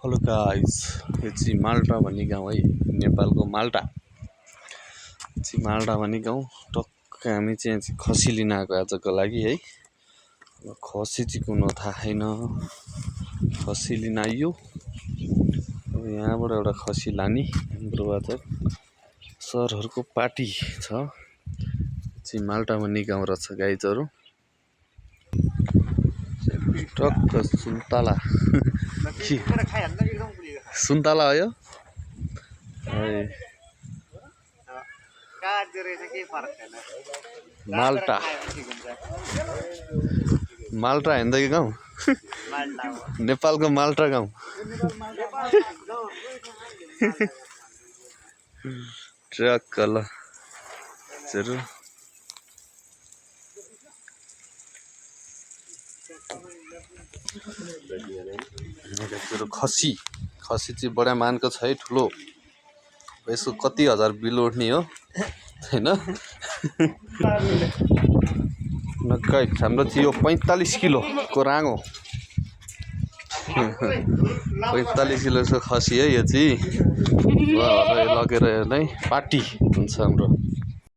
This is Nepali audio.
हेलो गाइस, यो चाहिँ माल्टा भन्ने गाउँ है, नेपालको माल्टा चाहिँ माल्टा भन्ने गाउँ। टक्क हामी चाहिँ खसी लिन आएको आजको लागि है। खसी चाहिँ कुन हो थाहा छैन, खसी लिन आइयो। अब यहाँबाट एउटा खसी लाने हाम्रो आज सरहरूको पार्टी छ। चाहिँ माल्टा भन्ने गाउँ रहेछ गाइजहरू। टक्क सुन्तला सुन्तला हो यो। माल्टा माल्टा होइन कि गाउँ, नेपालको माल्टा गाउँ। ट्रक ल खसी चाहिँ बडा मानको छ है, ठुलो। यसको कति हजार बिल उठ्ने हो हैन। हाम्रो चाहिँ यो 45 किलोको राङो, 45 किलो खसी है यो चाहिँ। लगेर नै पार्टी हुन्छ हाम्रो।